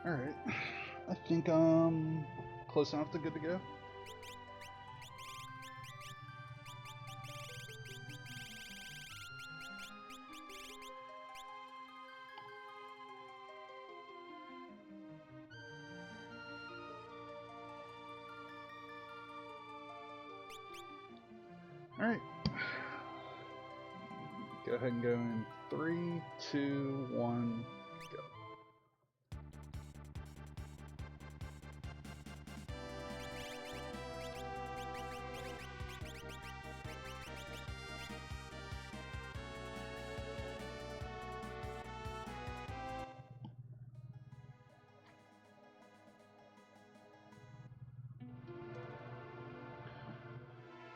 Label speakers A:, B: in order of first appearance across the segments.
A: Alright. I think I'm close enough to good to go. Alright. Go ahead and go in 3, 2, 1, go.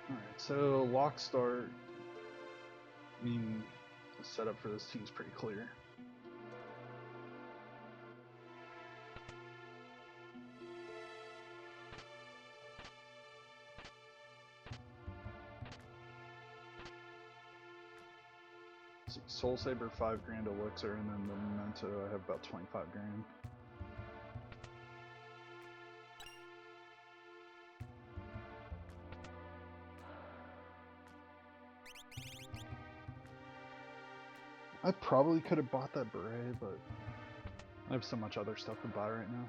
A: Alright, so lock start. I mean, the setup for this team's pretty clear. Let's see, Soul Saber 5 grand elixir, and then the memento I have about 25 grand. I probably could have bought that beret, but I have so much other stuff to buy right now.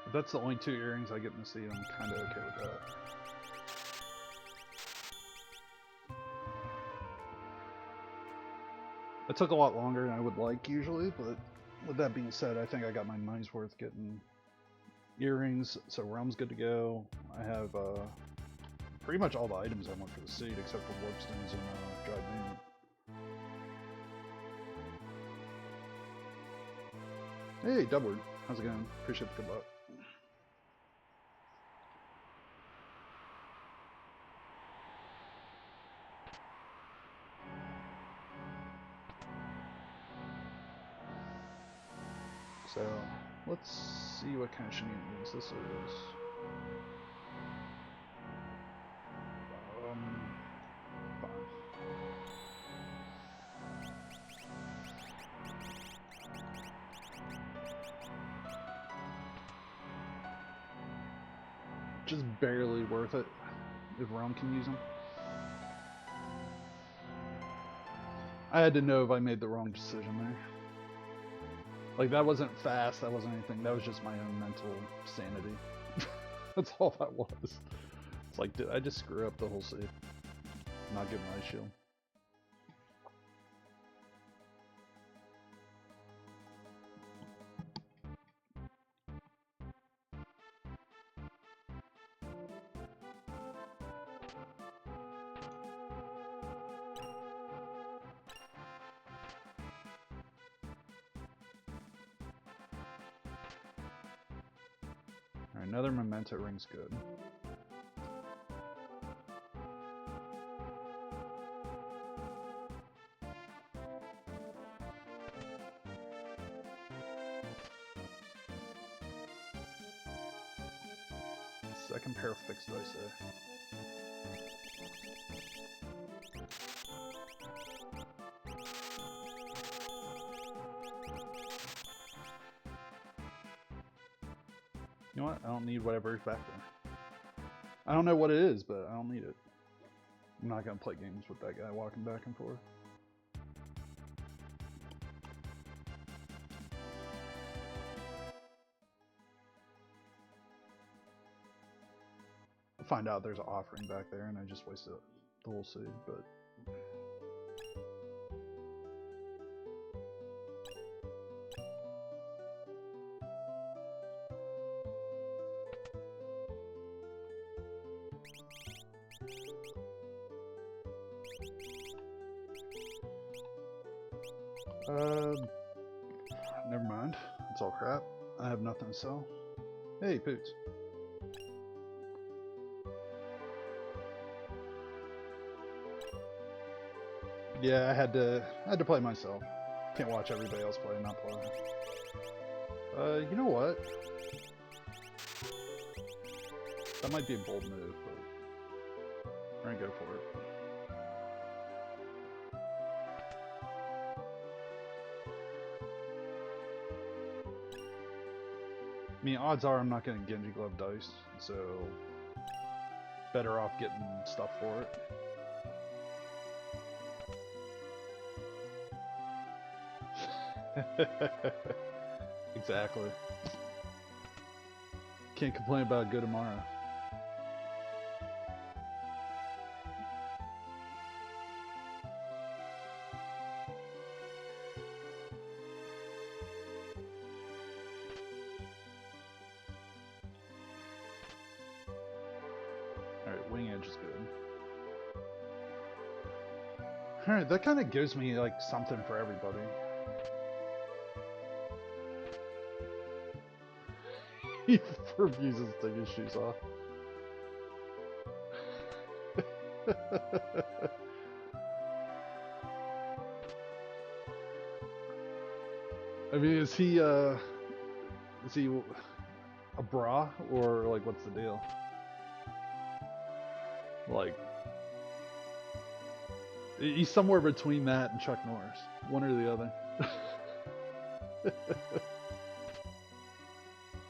A: If that's the only 2 earrings I get in the seed, I'm kind of okay with that. It took a lot longer than I would like usually, but with that being said, I think I got my money's worth getting earrings, so realm's good to go. I have pretty much all the items I want for the seed except for warpstones and dried moon. Hey, Dubward, how's it going? Appreciate the good luck. So, let's see what kind of shenanigans this is. Fine. Just barely worth it if Realm can use them. I had to know if I made the wrong decision there. Like, that wasn't fast, that wasn't anything, that was just my own mental sanity. That's all that was. It's like, did I just screw up the whole save? Not get my shield. Alright, another memento ring's good. Second pair of fixed dice there. You know what? I don't need whatever's back there. I don't know what it is, but I don't need it. I'm not gonna play games with that guy walking back and forth. I find out there's an offering back there and I just wasted the whole seed, but Never mind. It's all crap. I have nothing to sell. Hey, Poots. Yeah, I had to play myself. Can't watch everybody else play and not play. You know what? That might be a bold move, but we're gonna go for it. I mean, odds are I'm not getting Genji Glove dice, so better off getting stuff for it. Exactly. Can't complain about good tomorrow. Alright, wing edge is good. Alright, that kind of gives me like something for everybody. He refuses to take his shoes off. I mean, is he a bra, or like what's the deal? Like, he's somewhere between that and Chuck Norris, one or the other.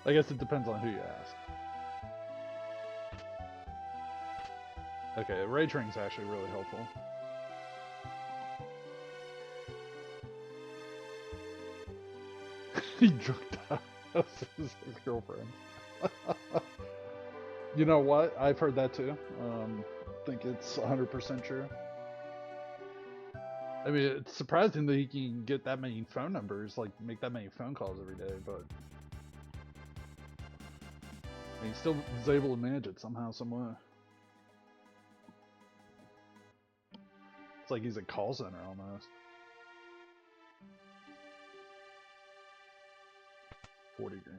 A: I guess it depends on who you ask. Okay, Rage Ring's actually really helpful. He drugged out his girlfriend. You know what? I've heard that too. Think it's 100% true. I mean, it's surprising that he can get that many phone numbers, like make that many phone calls every day, but he still is able to manage it somehow, some way. It's like he's a call center almost. 40 grand.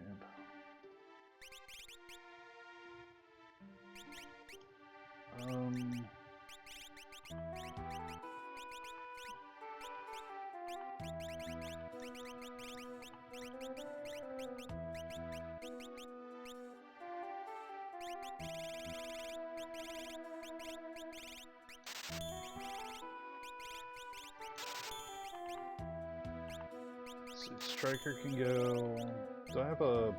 A: So Striker can go. Do I have a?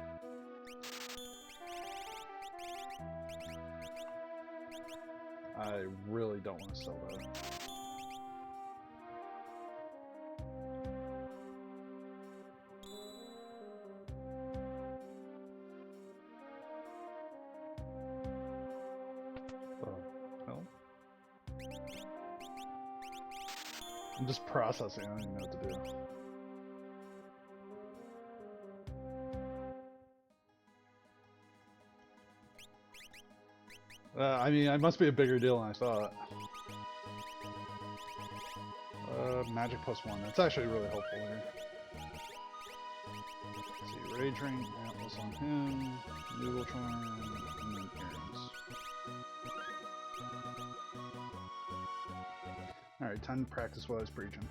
A: I really don't want to sell that. Well, I'm just processing. I don't even know what to do. I mean, I must be a bigger deal than I thought. Magic +1. That's actually really helpful here. Let's see, Rage Ring, Atlas on him, Noodle Charm, and then Aaron's. Alright, time to practice what I was preaching.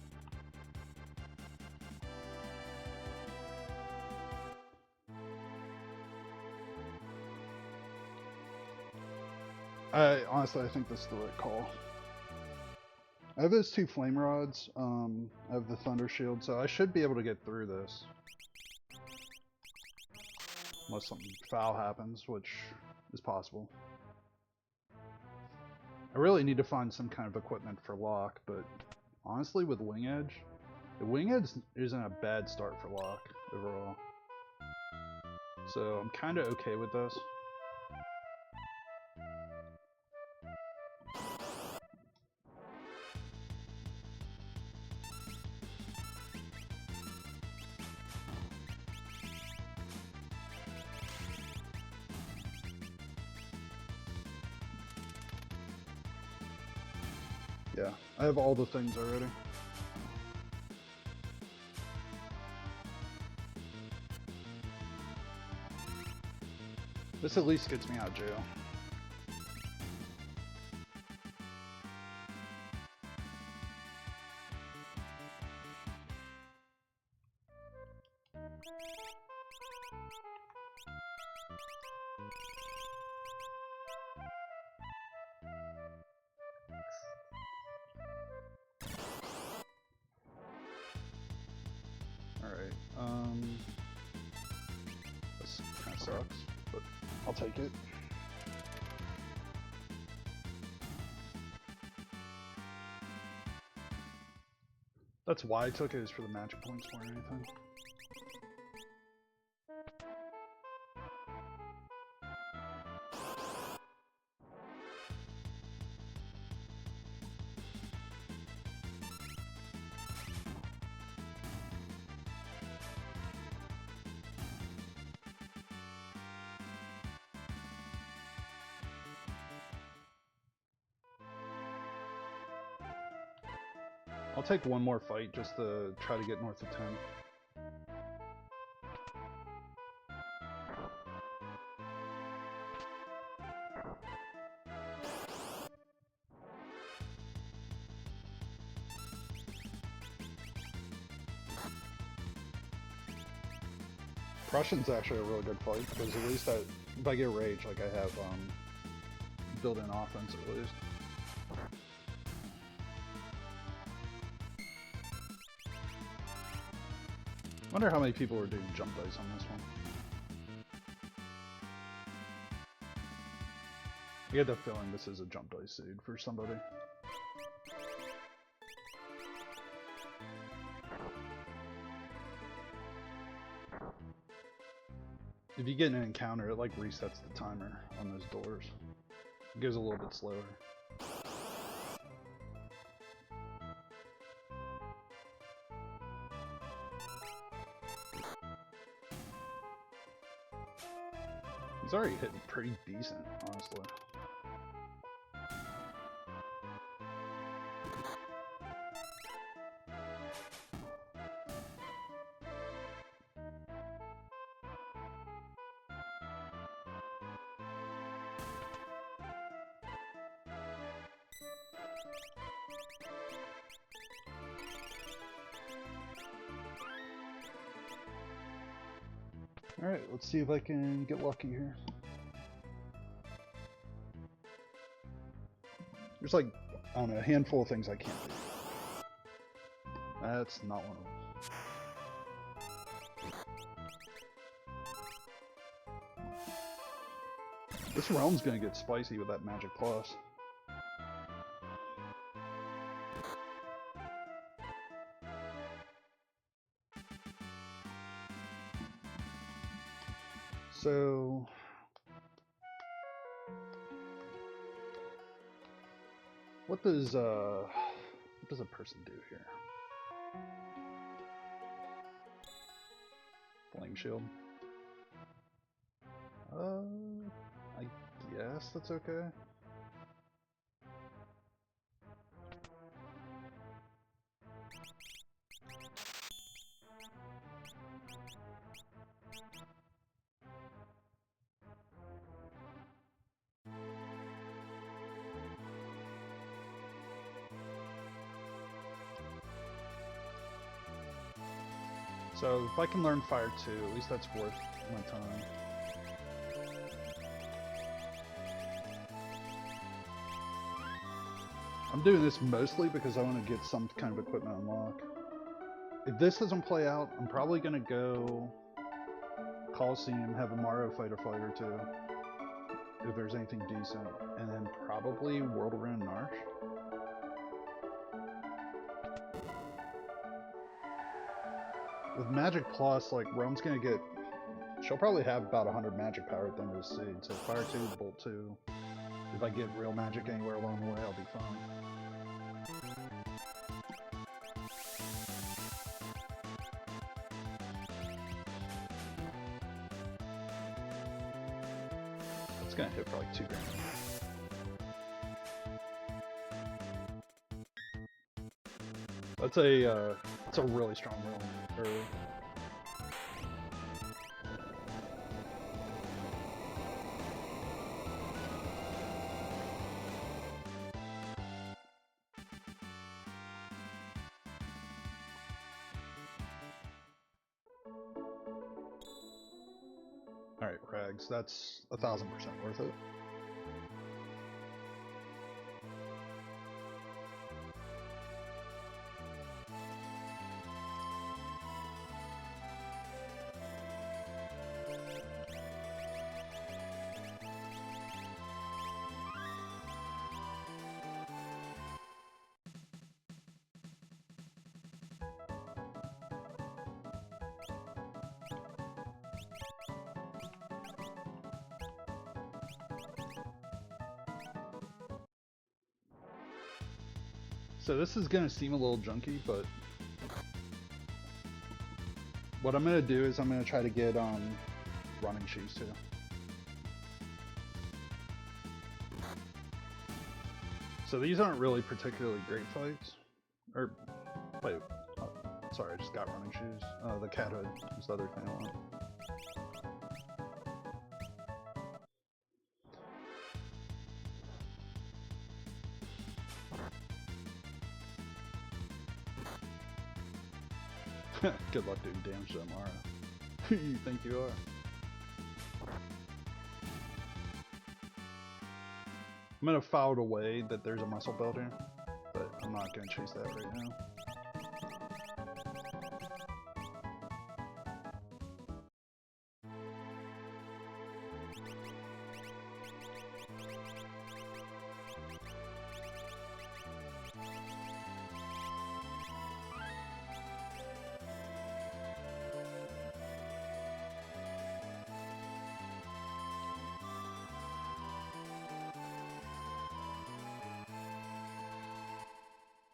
A: Honestly, I think this is the right call. I have those 2 flame rods. I have the thunder shield, so I should be able to get through this. Unless something foul happens, which is possible. I really need to find some kind of equipment for lock, but honestly, with Wing Edge, the Wing Edge isn't a bad start for lock overall. So I'm kind of okay with this. Yeah, I have all the things already. This at least gets me out of jail. This kind of sucks, but I'll take it. That's why I took it, is for the magic points more than anything. I'll take one more fight just to try to get north of 10. Prussian's actually a really good fight because at least if I get rage, like I have built-in offense at least. Wonder how many people are doing jump dice on this one. I get the feeling this is a jump dice seed for somebody. If you get an encounter, it like resets the timer on those doors. It goes a little bit slower. He's already hitting pretty decent, honestly. Alright, let's see if I can get lucky here. There's like, I don't know, a handful of things I can't do. That's not one of them. This realm's gonna get spicy with that Magic Plus. So what does a person do here? Flame shield. I guess that's okay. So if I can learn Fire 2, at least that's worth my time. I'm doing this mostly because I want to get some kind of equipment unlocked. If this doesn't play out, I'm probably going to go Coliseum, have a Mario Fighter or two, if there's anything decent, and then probably World Around Narsh. With Magic Plus, like, Rome's gonna get... She'll probably have about 100 magic power at the end of the seed, so Fire 2, Bolt 2. If I get real magic anywhere along the way, I'll be fine. It's gonna hit for like 2 grand. That's a really strong roll. Alright, rags. That's 1000% worth it. So this is gonna seem a little junky, but what I'm gonna do is I'm gonna try to get running shoes too. So these aren't really particularly great fights. Or wait, sorry, I just got running shoes. The cat hood is the other thing I want. Good luck doing damage to Amara. Who you think you are? I'm gonna file it away that there's a muscle builder, but I'm not gonna chase that right now.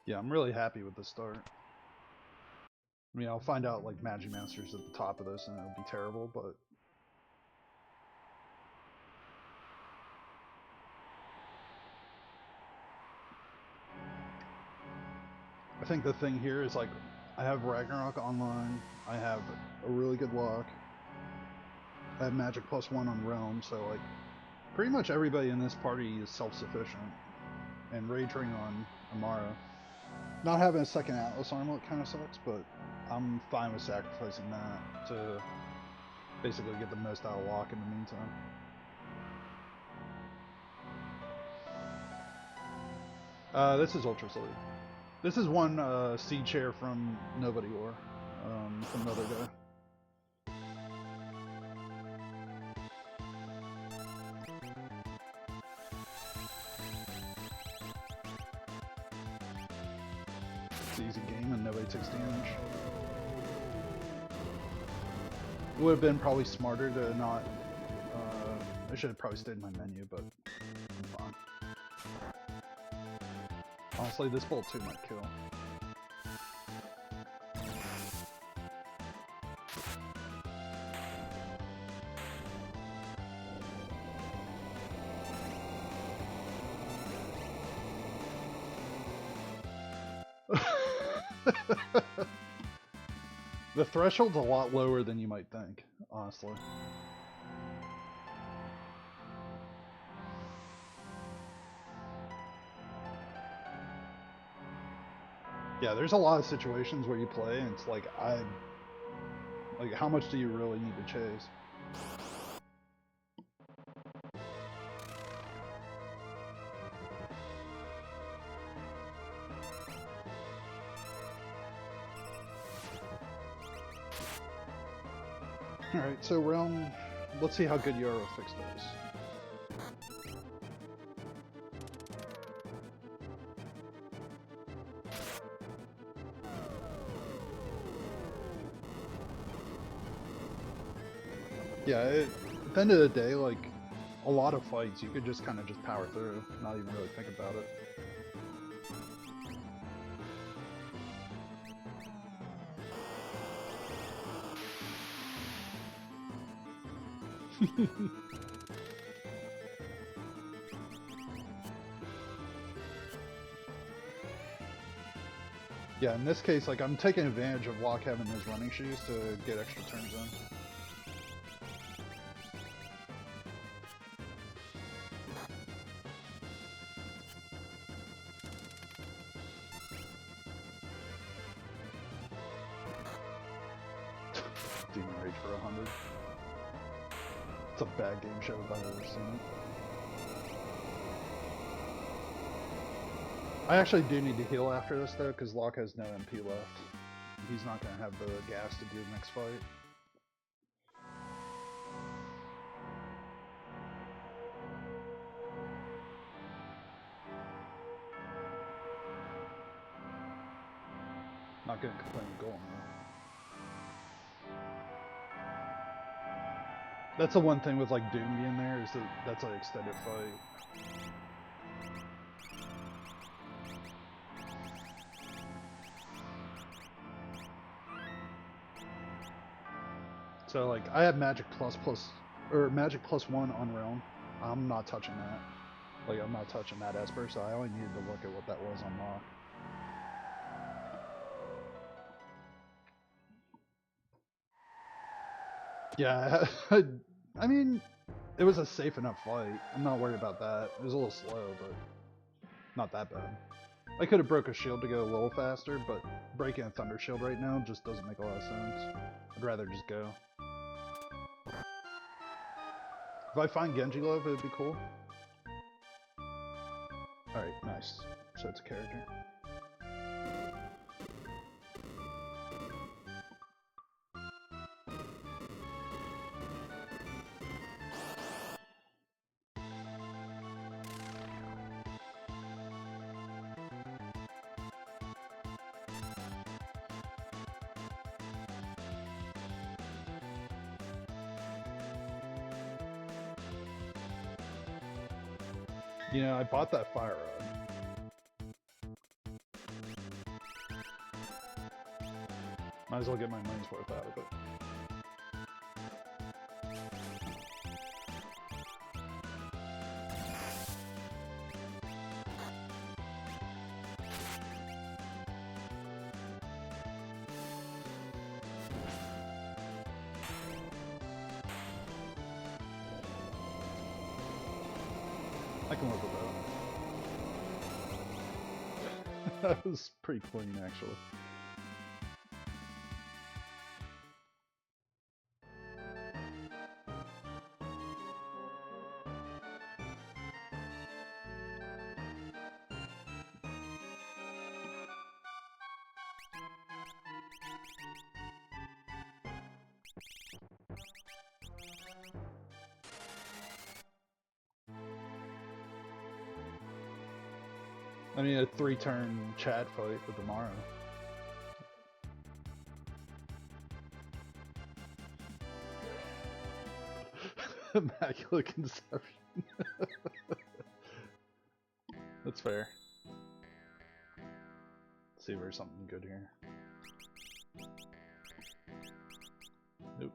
A: Yeah, I'm really happy with the start. I mean, I'll find out like Magic Masters at the top of this and it'll be terrible, but I think the thing here is like I have Ragnarok online, I have a really good lock, I have Magic +1 on Realm, so like pretty much everybody in this party is self-sufficient, and Raging on Amara. Not having a second Atlas armlet kind of sucks, but I'm fine with sacrificing that to basically get the most out of lock in the meantime. This is Ultra Sleep. This is one seed chair from Nobody War, from another guy. It's an easy game and nobody takes damage. It would have been probably smarter to not... I should have probably stayed in my menu, but I'm fine. Honestly, this bolt 2 might kill. The threshold's a lot lower than you might think, honestly. Yeah, there's a lot of situations where you play and it's like, how much do you really need to chase? Alright, so Realm, let's see how good Euro Fix does. Yeah, at the end of the day, like, a lot of fights, you could just kind of just power through, not even really think about it. Yeah, in this case, like, I'm taking advantage of Locke having those running shoes to get extra turns in. Demon Rage for 100. It's a bad game show if I've ever seen it. I actually do need to heal after this though, because Locke has no MP left. He's not going to have the gas to do the next fight. Not going to complain with Golem though. That's the one thing with like Doom being there is that that's an extended fight. So like I have Magic or Magic +1 on Realm. I'm not touching that. Like I'm not touching that Esper, so I only needed to look at what that was on Lock. Yeah, I mean, it was a safe enough fight. I'm not worried about that. It was a little slow, but not that bad. I could have broke a shield to go a little faster, but breaking a Thunder Shield right now just doesn't make a lot of sense. I'd rather just go. If I find Genji Love, it would be cool. Alright, nice. So it's a character. You know, I bought that Fire Rod. Might as well get my money's worth out of it. I can work with that. That was pretty clean, actually. I mean, a 3-turn Chad fight with Amaro. Immaculate Conception. That's fair. Let's see if there's something good here. Nope.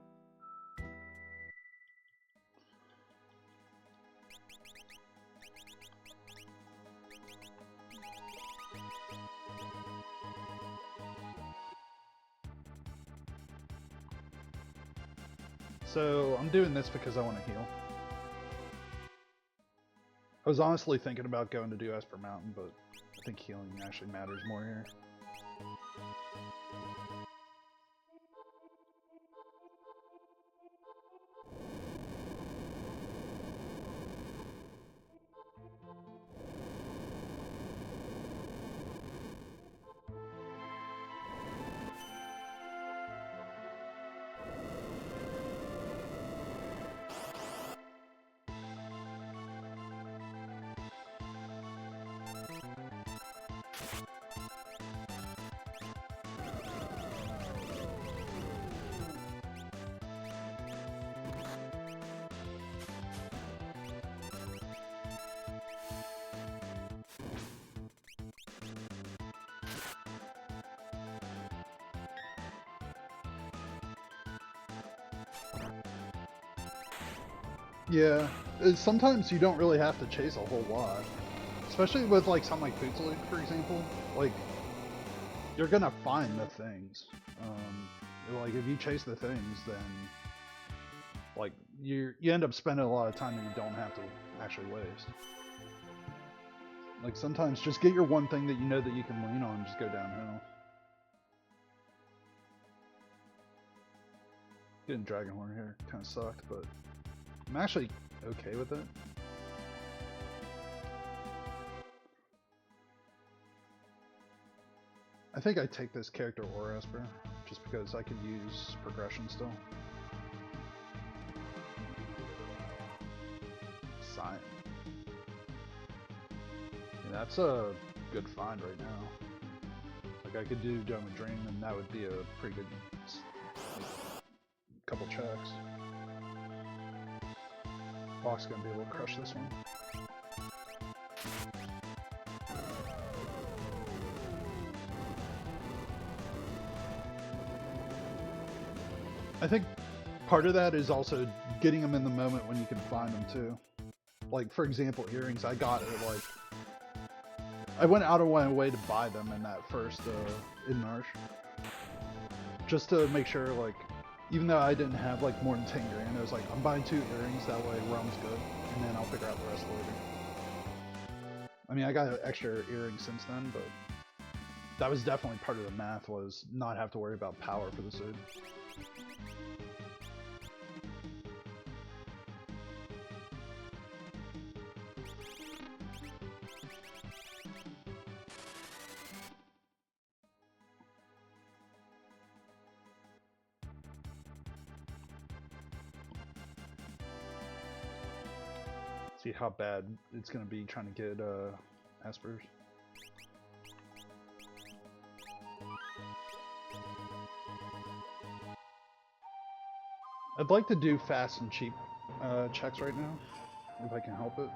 A: So, I'm doing this because I want to heal. I was honestly thinking about going to do Esper Mountain, but I think healing actually matters more here. Yeah, sometimes you don't really have to chase a whole lot. Especially with like something like Foodsalute, for example. Like, you're gonna find the things. Like, if you chase the things, then like you end up spending a lot of time that you don't have to actually waste. Like, sometimes just get your one thing that you know that you can lean on and just go downhill. Getting Dragonhorn here kind of sucked, but I'm actually okay with it. I think I take this character or Esper, just because I can use progression still. Sign. Yeah, that's a good find right now. Like I could do Dome of Dream, and that would be a pretty good couple checks. Fox gonna be able to crush this one. I think part of that is also getting them in the moment when you can find them too. Like for example, earrings, I got it like I went out of my way to buy them in that first Inmarsh, just to make sure, like, even though I didn't have like more than 10 grand, I was like, I'm buying 2 earrings, that way Realm's good, and then I'll figure out the rest later. I mean, I got extra earrings since then, but that was definitely part of the math, was not have to worry about power for the suit. See how bad it's gonna be trying to get Espers. I'd like to do fast and cheap checks right now, if I can help it.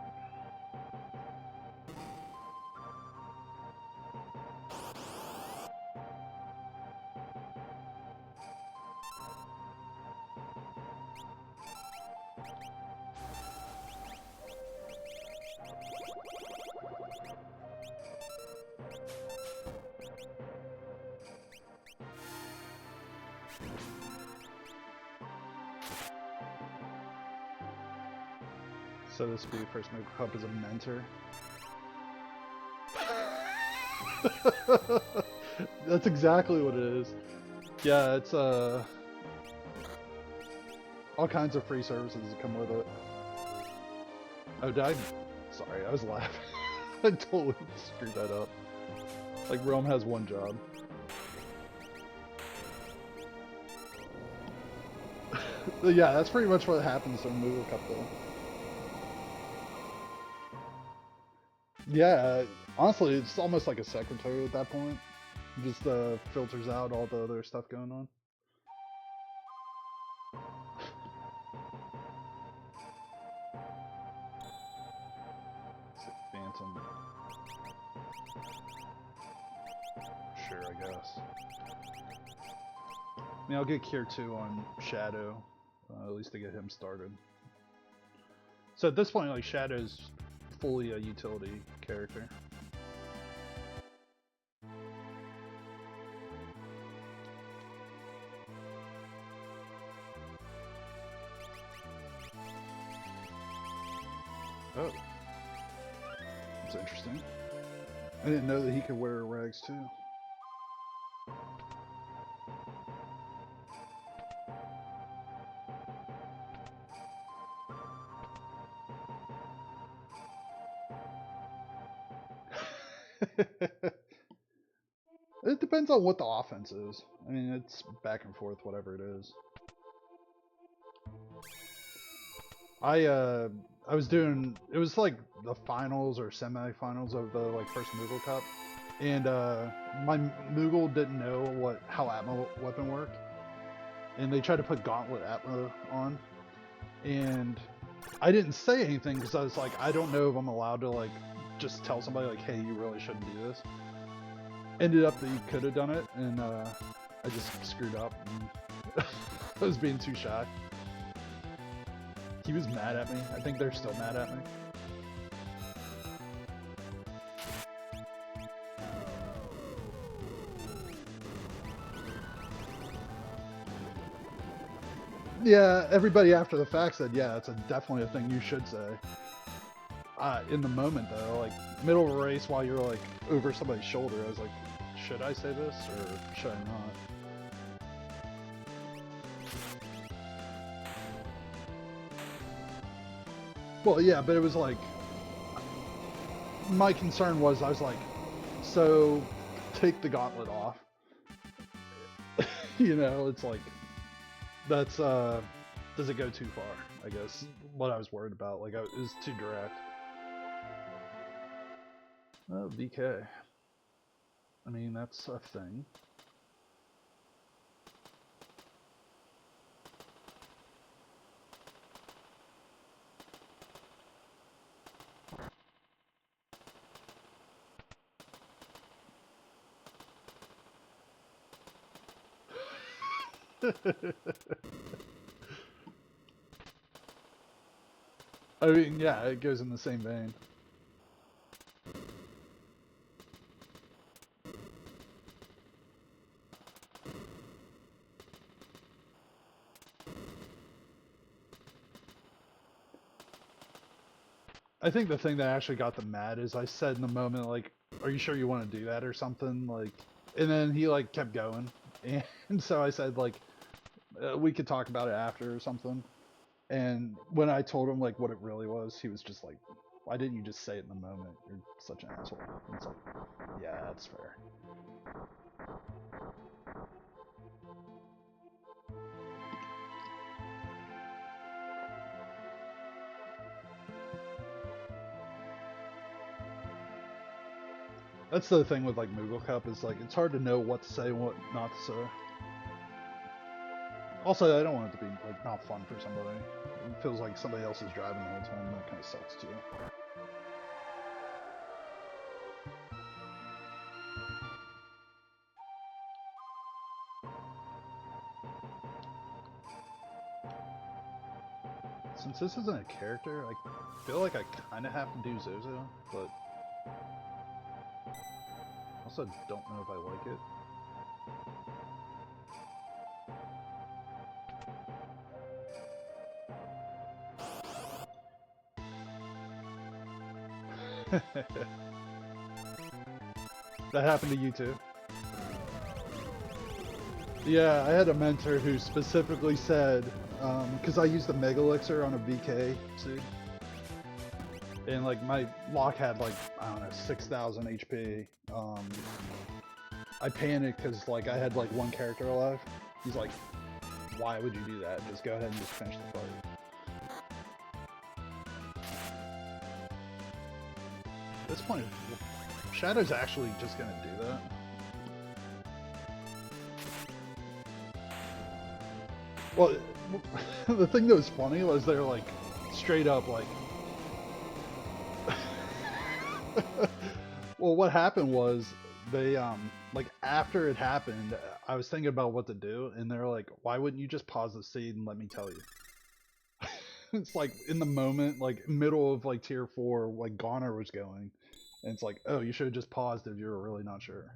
A: So this will be first move up as a mentor. That's exactly what it is. Yeah, it's all kinds of free services that come with it. Oh, did I? Sorry, I was laughing. I totally screwed that up. Like, Realm has one job. Yeah, that's pretty much what happens in Moogle Cup though. Yeah, honestly, it's almost like a secretary at that point. Just filters out all the other stuff going on. Phantom. Sure, I guess. I mean, I'll get Cure 2 on Shadow, at least to get him started. So at this point, like, Shadow's fully a utility character. Oh. That's interesting. I didn't know that he could wear rags too. It depends on what the offense is. I mean, it's back and forth, whatever it is. I was doing, it was like the finals or semi-finals of the like first Moogle Cup, and my Moogle didn't know how Atma weapon worked, and they tried to put Gauntlet Atma on, and I didn't say anything because I was like, I don't know if I'm allowed to like just tell somebody like, hey, you really shouldn't do this. Ended up that you could have done it, and I just screwed up. And I was being too shy. He was mad at me. I think they're still mad at me. Yeah, everybody after the fact said, yeah, it's definitely a thing you should say. In the moment though, like middle of a race while you're like over somebody's shoulder, I was like, should I say this or should I not? Well, yeah, but it was like, my concern was, I was like, so take the gauntlet off. You know, it's like, that's, does it go too far? I guess what I was worried about. Like, it was too direct. Oh, DK. I mean, that's a thing. I mean, yeah, it goes in the same vein. I think the thing that actually got them mad is I said in the moment, like, are you sure you want to do that or something? Like, and then he, like, kept going. And so I said, like, we could talk about it after or something. And when I told him, like, what it really was, he was just like, why didn't you just say it in the moment? You're such an asshole. And it's like, yeah, that's fair. That's the thing with, like, Moogle Cup is, like, it's hard to know what to say and what not to say. Also, I don't want it to be, like, not fun for somebody. It feels like somebody else is driving the whole time, and that kind of sucks, too. Since this isn't a character, I feel like I kind of have to do Zozo, but also don't know if I like it. That happened to you too? Yeah, I had a mentor who specifically said, because I used the Mega Elixir on a VK suit, and like my lock had like, I don't know, 6,000 HP. I panicked because like I had like one character alive. He's like, why would you do that? Just go ahead and just finish the fight. At this point, Shadow's actually just gonna do that. Well, the thing that was funny was they're like, straight up like, well, what happened was they, like after it happened, I was thinking about what to do, and they're like, why wouldn't you just pause the scene and let me tell you? It's like in the moment, like middle of like tier 4, like Goner was going, and it's like, oh, you should have just paused if you were really not sure.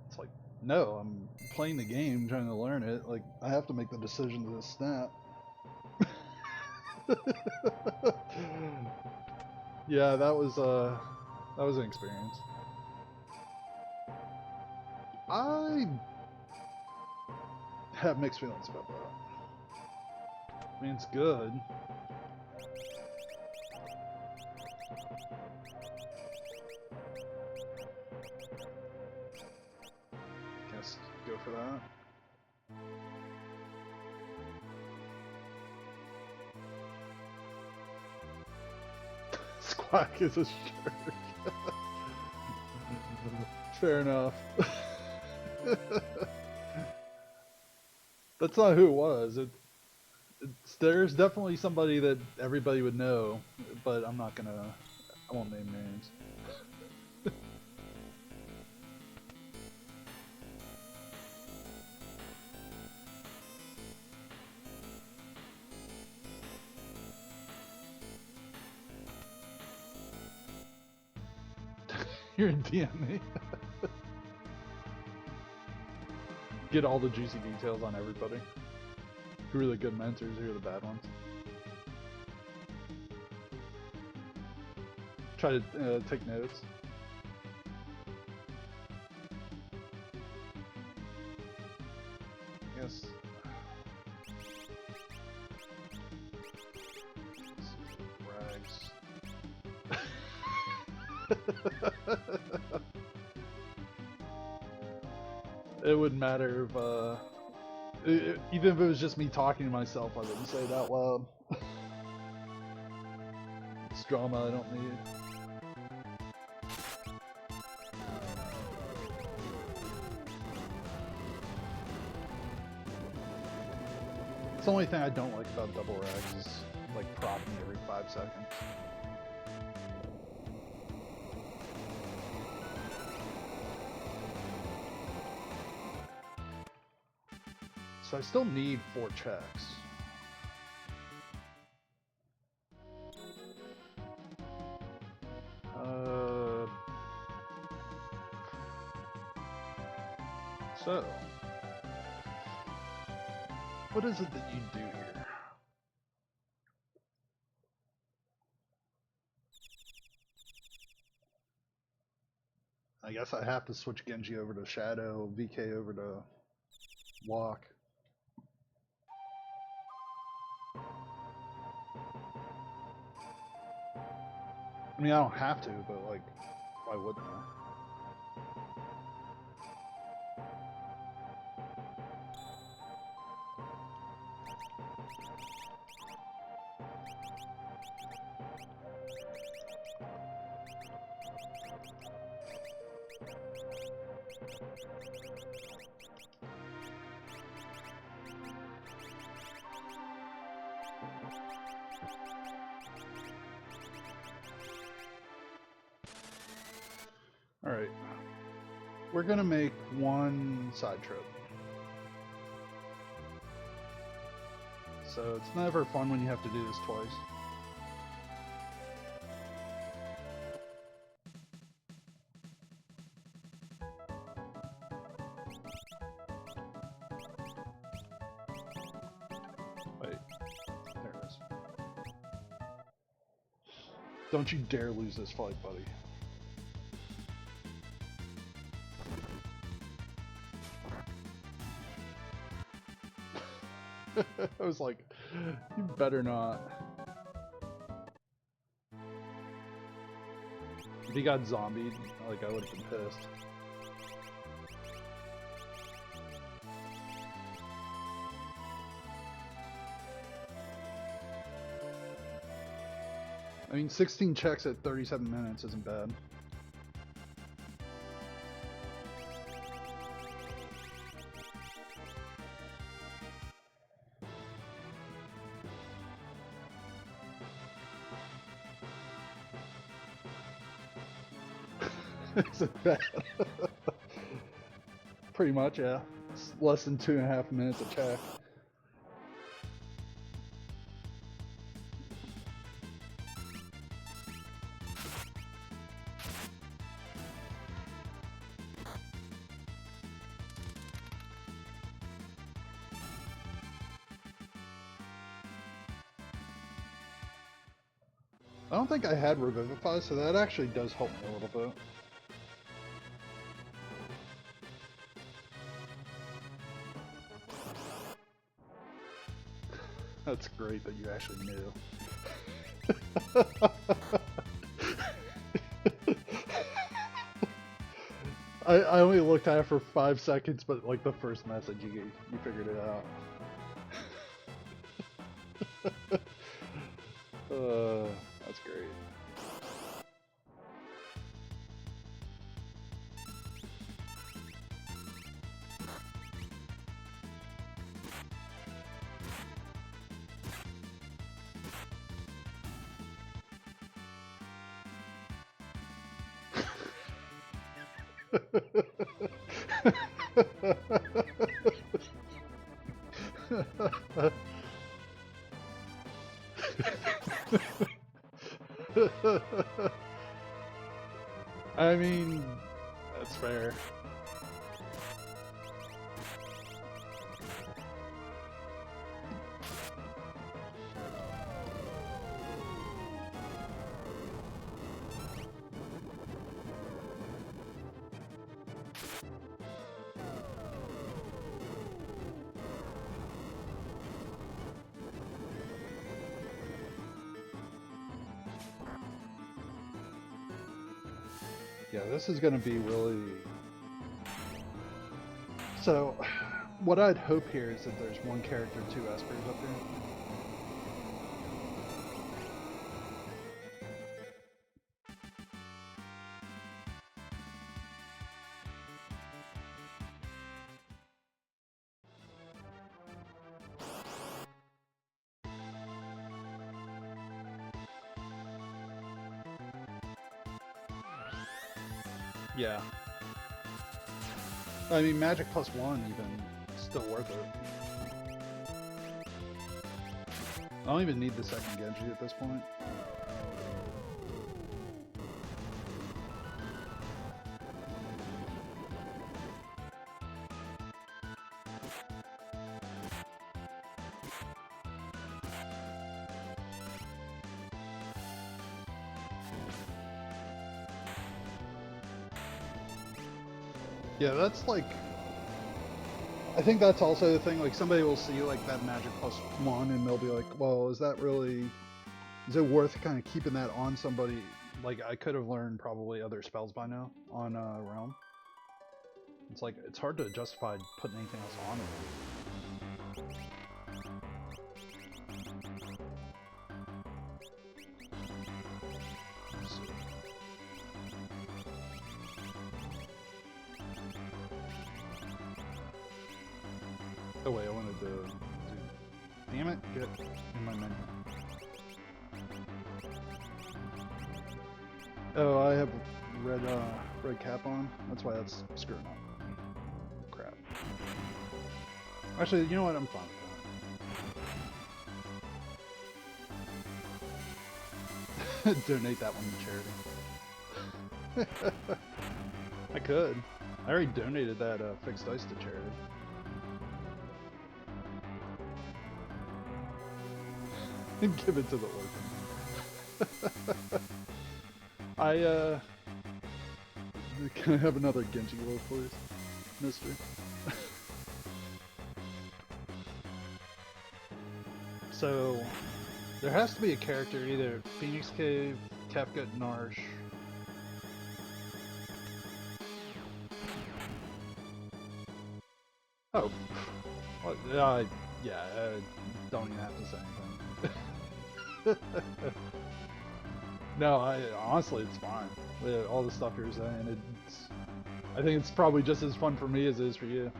A: It's like, no, I'm playing the game, trying to learn it. Like, I have to make the decision to snap. Yeah, that was an experience. I have mixed feelings about that. I mean, it's good. Guess go for that. Squawk is a shirt. Fair enough. That's not who it was. There's definitely somebody that everybody would know, but I won't name names. You're in DME. Get all the juicy details on everybody. Who are the good mentors, who are the bad ones. Try to take notes. Yes. Rag. It wouldn't matter if, even if it was just me talking to myself, I wouldn't say it out loud. It's drama I don't need. It's the only thing I don't like about double rags is like propping every 5 seconds. So I still need 4 checks. So, what is it that you do here? I guess I have to switch Genji over to Shadow, VK over to Walk. I mean, I don't have to, but like, why wouldn't I? Alright. We're gonna make one side trip. So it's never fun when you have to do this twice. Wait. There it is. Don't you dare lose this fight, buddy. I was like, you better not. If he got zombied, like, I would have been pissed. I mean, 16 checks at 37 minutes isn't bad. Is it bad? Pretty much, yeah. It's less than 2.5 minutes a check. I don't think I had Revivify, so that actually does help me a little bit. That's great that you actually knew. I only looked at it for 5 seconds, but like the first message you figured it out. That's great. I mean, that's fair. Yeah, this is gonna be really... So, what I'd hope here is that there's one character, two espers up here. Yeah. I mean, Magic +1 even, still worth it. I don't even need the second Genji at this point. Yeah, that's like... I think that's also the thing, like somebody will see like that Magic +1 and they'll be like, well, is that really... Is it worth kind of keeping that on somebody? Like, I could have learned probably other spells by now on Realm. It's like, it's hard to justify putting anything else on it. Oh wait, I wanted to do... Damn it, get in my menu. Oh, I have red cap on. That's why that's screwing up. Crap. Actually, you know what? I'm fine with that. Donate that one to charity. I could. I already donated that fixed dice to charity. And give it to the orphan. Can I have another Genji glow, please, mister? So, there has to be a character, either Phoenix Cave, Kefka, Narsh. Oh, well, yeah, don't even have to say anything. No, honestly, it's fine. All the stuff you're saying, I think it's probably just as fun for me as it is for you.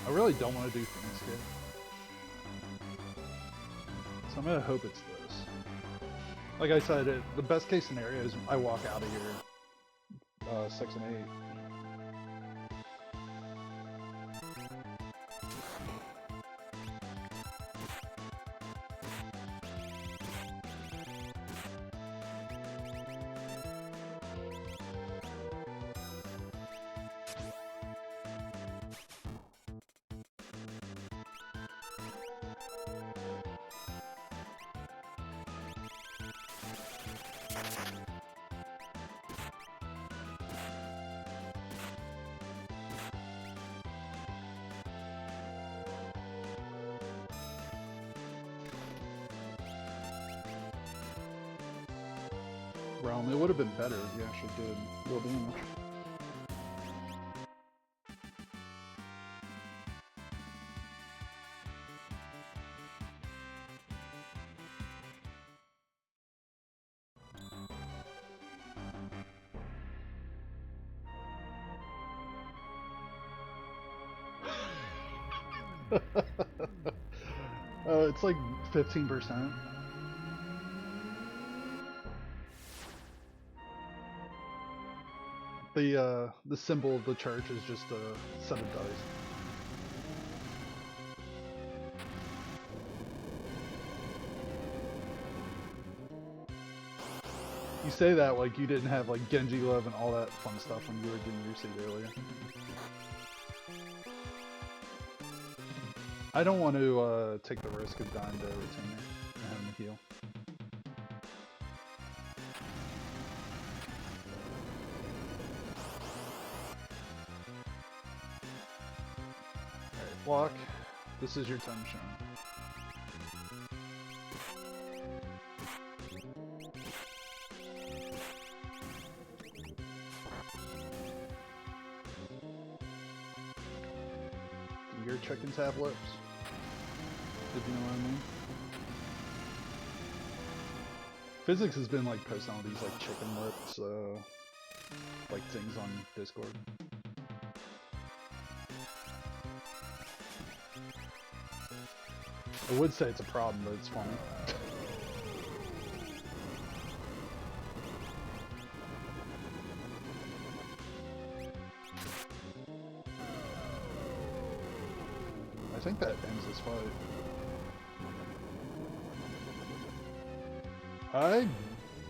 A: I really don't want to do Phoenix Cave, so I'm gonna hope it's this. Like I said, the best case scenario is I walk out of here 6 and 8. Realm. It would have been better if you actually did real damage. It's like 15%. The symbol of the church is just a set of dice. You say that like you didn't have like Genji Love and all that fun stuff when you were doing your seed earlier. I don't want to take the risk of dying to Retainer and having to heal. Alright, block. This is your time to shine. chickens have lips. If you know what I mean. Physics has been like posting all these like chicken lips, like things on Discord. I would say it's a problem, but it's funny. I think that ends this fight. I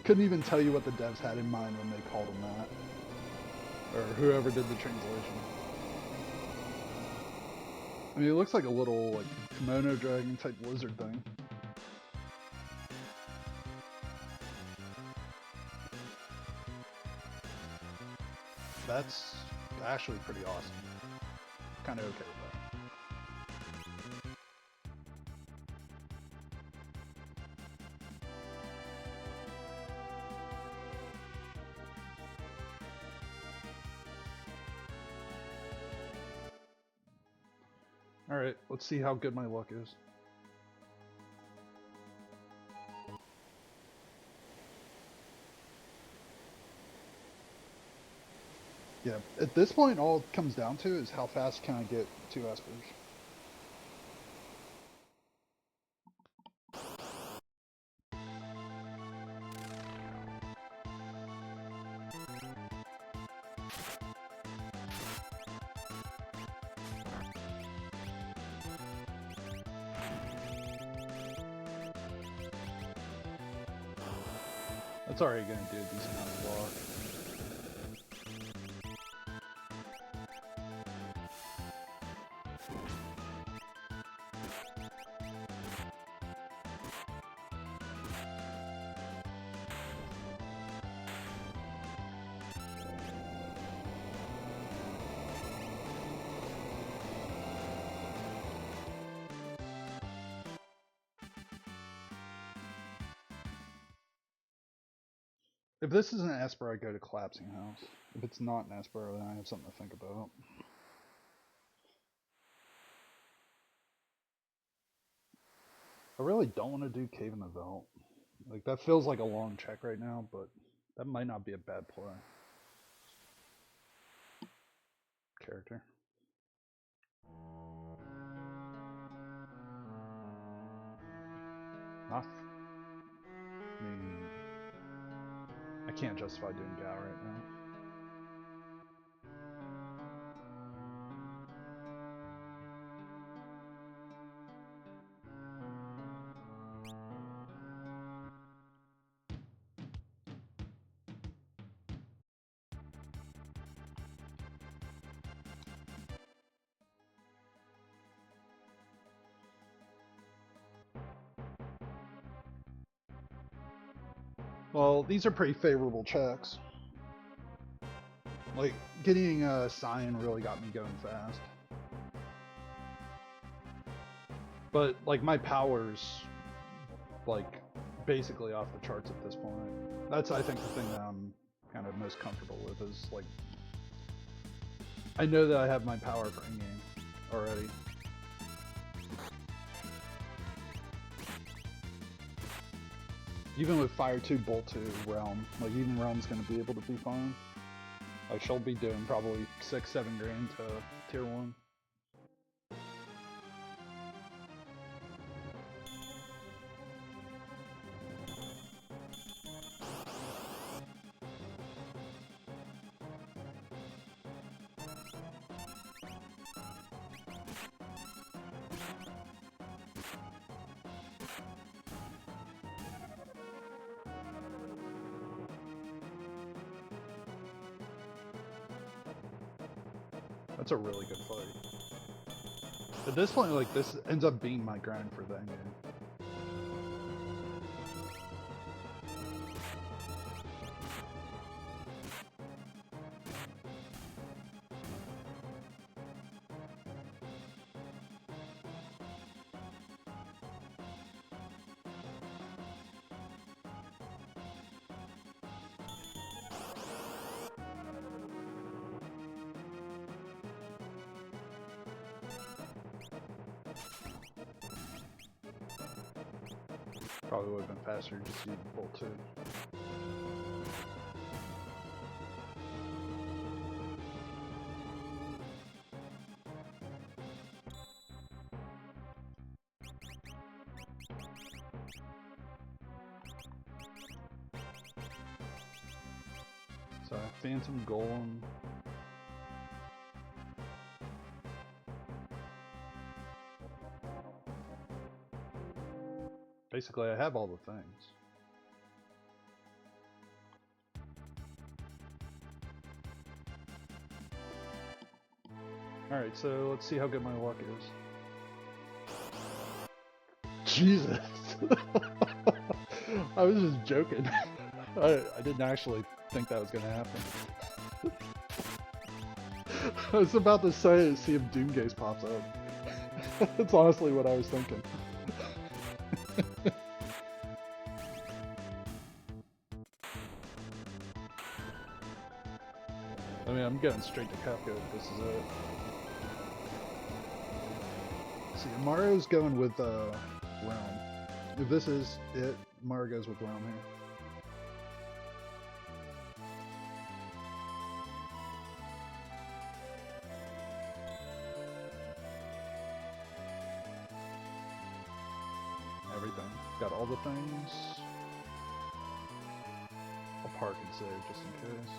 A: couldn't even tell you what the devs had in mind when they called him that. Or whoever did the translation. I mean, it looks like a little, like, kimono dragon type lizard thing. That's actually pretty awesome. Kinda okay with that. Alright, let's see how good my luck is. Yeah, at this point all it comes down to is how fast can I get 2 espers. That's already gonna do a decent amount of block. If this is an Esper, I go to Collapsing House. If it's not an Esper, then I have something to think about. I really don't want to do Cave in the Vault. Like, that feels like a long check right now, but that might not be a bad play. Character. I mean, I can't justify doing Gao right now. Well, these are pretty favorable checks. Like, getting Cyan really got me going fast. But, like, my power's, like, basically off the charts at this point. That's, I think, the thing that I'm kind of most comfortable with is, like, I know that I have my power for in-game already. Even with Fire 2, Bolt 2, Realm, like, even Realm's gonna be able to be fine. Like, she'll be doing probably 6-7 grand to tier 1. That's a really good fight. At this point, like, this ends up being my grind for the endgame. Probably would have been faster to just use Bolt 2. So Phantom Golem. Basically, I have all the things. Alright, so let's see how good my luck is. Jesus! I was just joking. I didn't actually think that was gonna happen. I was about to say, see if Doomgaze pops up. That's honestly what I was thinking. I mean, I'm getting straight to Kafka if this is it. See, Mario's going with Realm. If this is it, Mario goes with Realm here. Everything. Got all the things. I'll park and save just in case.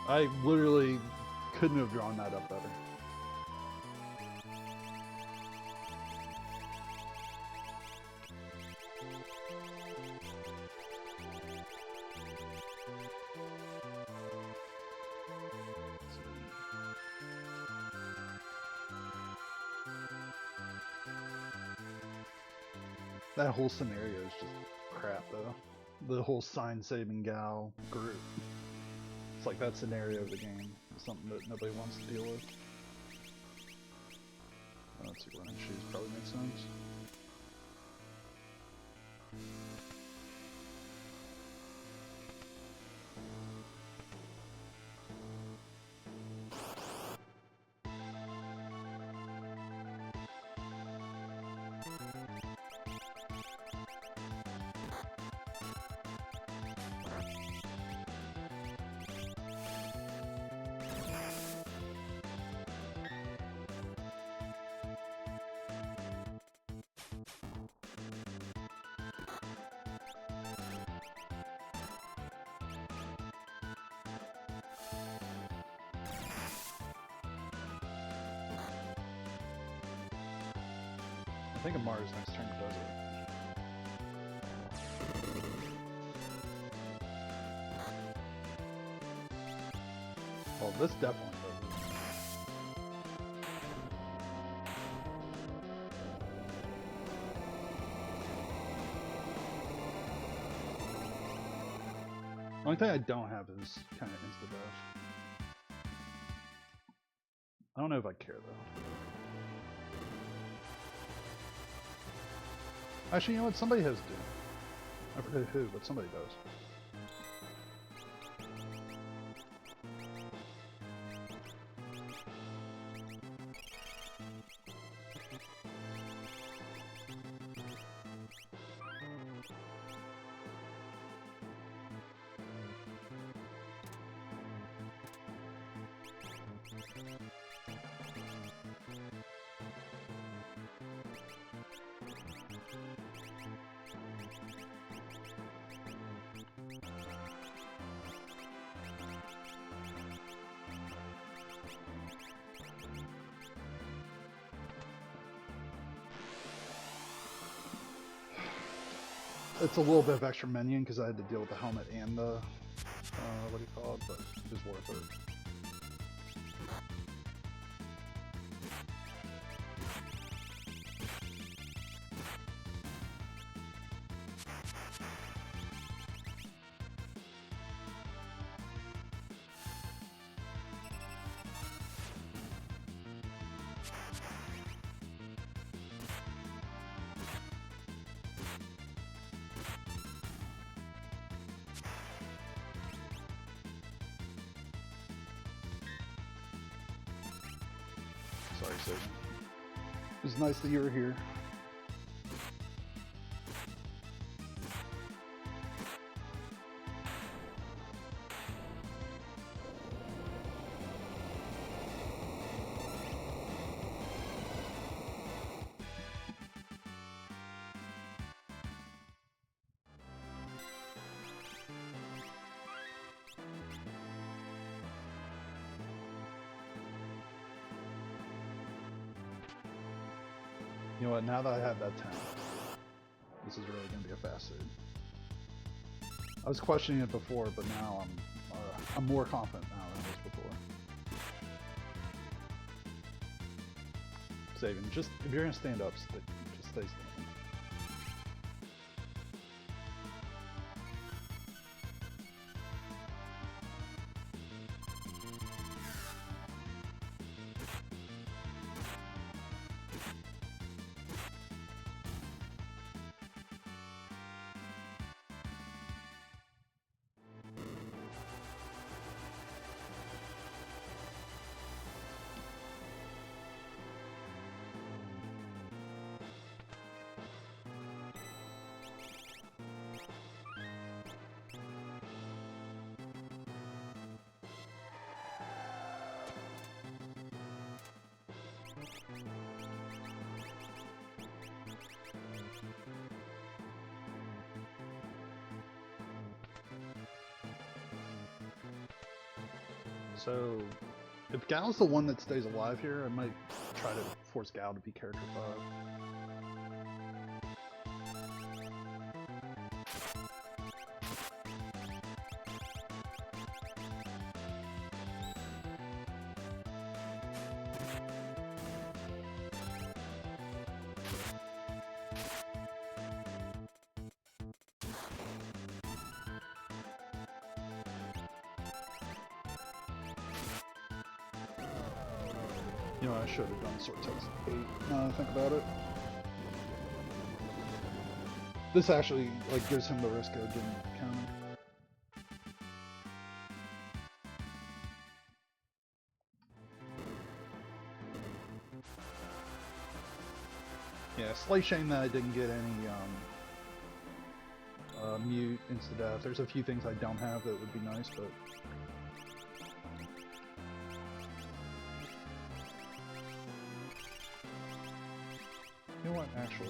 A: I literally couldn't have drawn that up better. That whole scenario is just crap, though. The whole sign-saving gal group. It's like that scenario of the game. It's something that nobody wants to deal with. Let's see, running shoes probably makes sense. I think Amara's next turn does it. Well, this definitely does it. The only thing I don't have is kind of insta-dash. I don't know if I care though. Actually, you know what? Somebody has Doom. I forget who, but somebody does. It's a little bit of extra minion because I had to deal with the helmet and the, what do you call it, but it was worth it. Sorry, Satan. It was nice that you were here. You know what, now that I have that 10, this is really going to be a fast save. I was questioning it before, but now I'm more confident now than I was before. Saving, just, if you're going to stand up, just stay standing. So, if Gal's the one that stays alive here, I might try to force Gal to be character 5. You know, I should have done Sword Text 8, now that I think about it. This actually, like, gives him the risk of getting counter. Yeah, slight shame that I didn't get any, mute insta-death. There's a few things I don't have that would be nice, but... You know what, actually...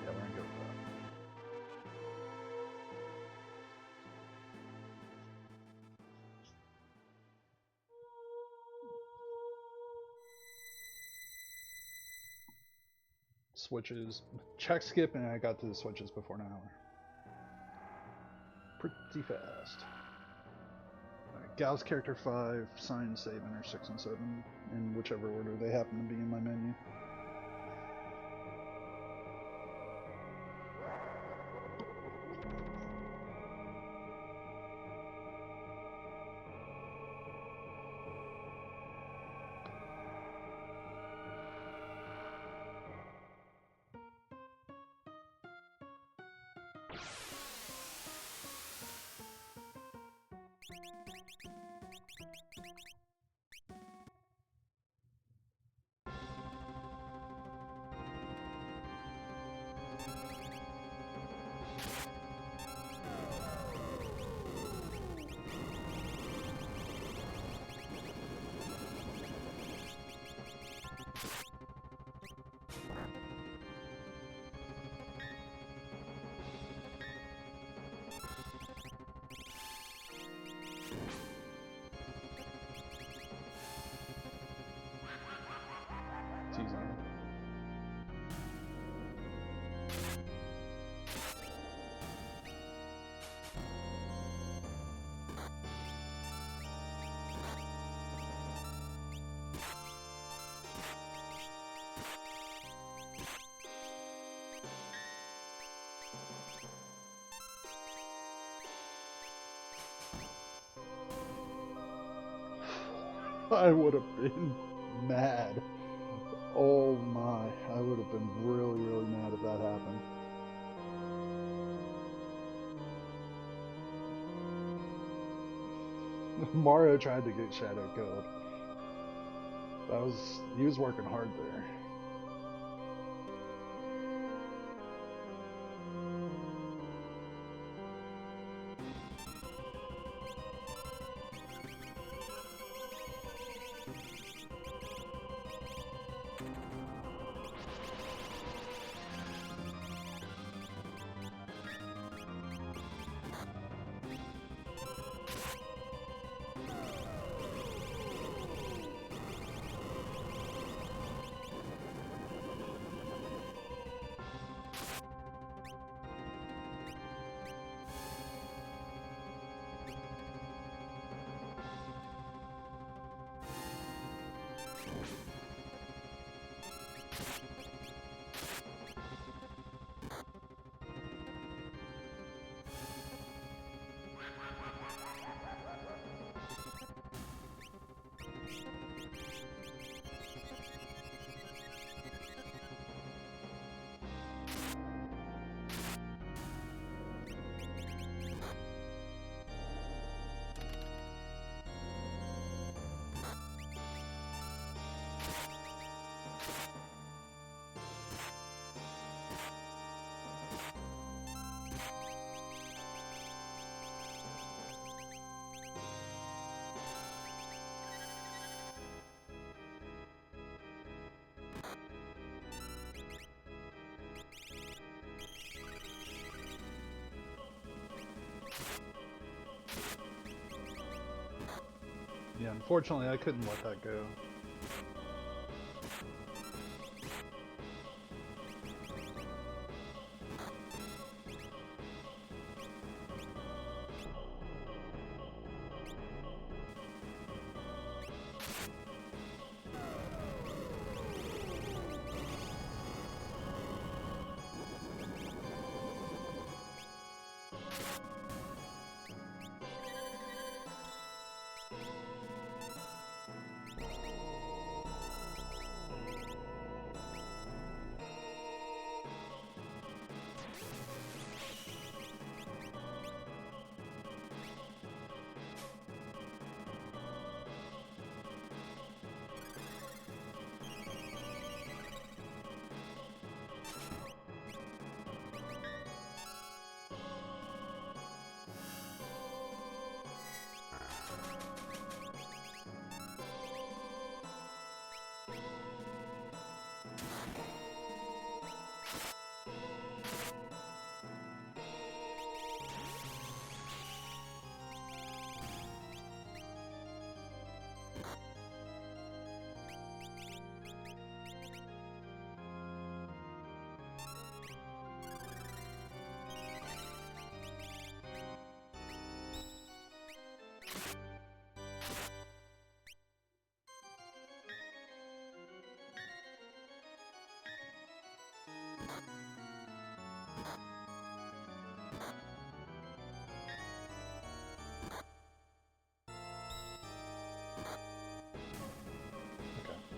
A: Yeah, we're gonna go with that. Switches. Check skip, and I got to the switches before an hour. Pretty fast. Alright, Gal's character 5, sign, save, enter 6 and 7, in whichever order they happen to be in my menu. I would have been mad. Oh my, I would have been really, really mad if that happened. Mario tried to get Shadow killed. He was working hard there. Yeah, unfortunately I couldn't let that go.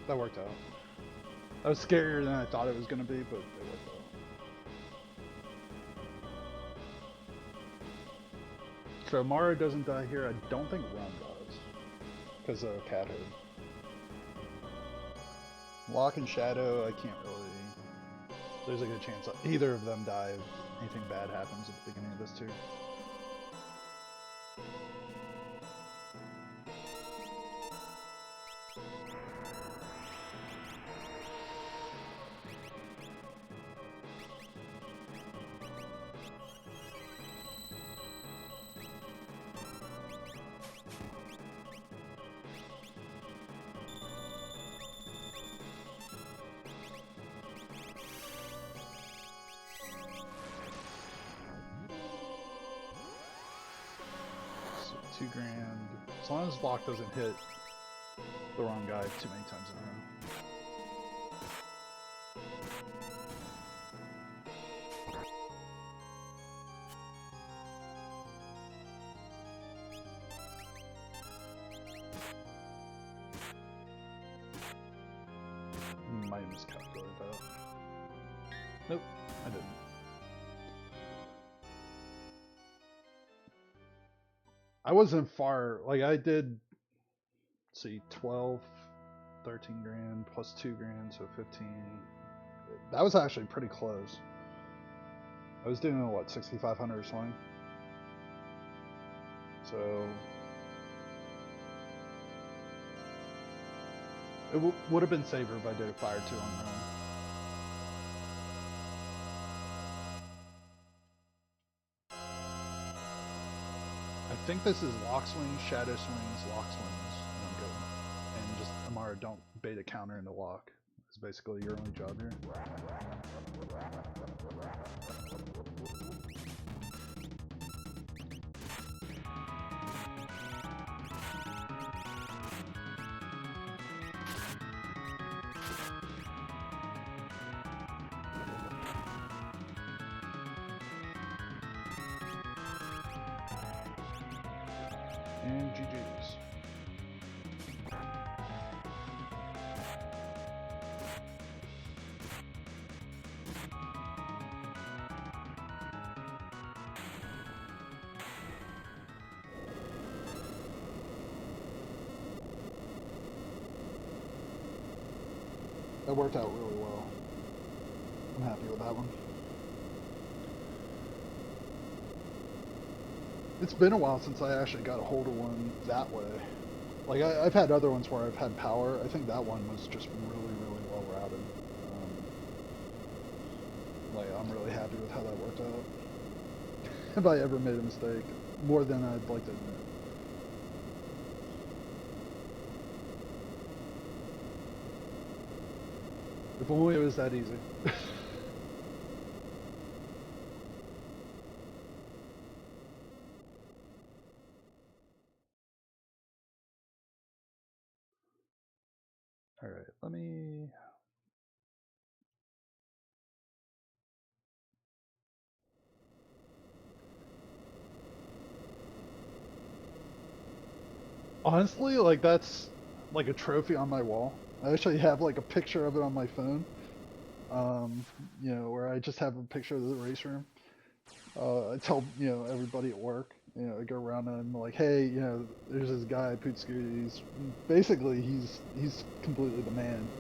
A: That worked out. That was scarier than I thought it was going to be, but it worked out. So Mario doesn't die here. I don't think Ron does. Because of Cat Hood. Locke and Shadow, I can't really... There's a good chance either of them die if anything bad happens at the beginning of this tier. $2 grand. As long as Locke doesn't hit the wrong guy too many times in a row. Might have miscalculated that. Nope, I didn't. I wasn't far. Like I did, see, 12, 13 grand plus 2 grand, so 15. That was actually pretty close. I was doing what, 6,500 swing. So it would have been safer if I did a fire 2 on my own. I think this is lock swings, shadow swings, lock swings, and I'm good. And just Amara, don't bait a counter into lock. It's basically your only job here. And GG's. That worked out really well. I'm happy with that one. It's been a while since I actually got a hold of one that way. Like I've had other ones where I've had power. I think that one was just really, really well routed. Like I'm really happy with how that worked out. If I ever made a mistake, more than I'd like to admit. If only it was that easy. All right, let me. Honestly, like that's like a trophy on my wall. I actually have like a picture of it on my phone. You know, where I just have a picture of the race room. I tell everybody at work. I go around and I'm like, hey, there's this guy Pootscooty. He's completely the man,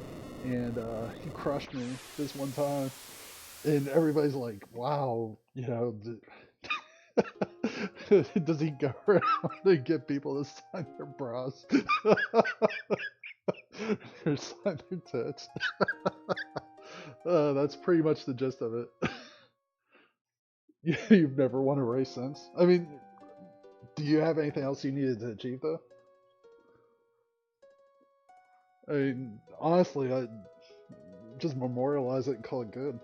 A: and he crushed me this one time, and everybody's like, wow, does he go around and get people to sign their bras? Or sign their tits? That's pretty much the gist of it. You've never won a race since? I mean, do you have anything else you needed to achieve, though? I mean, honestly, I just memorialize it and call it good.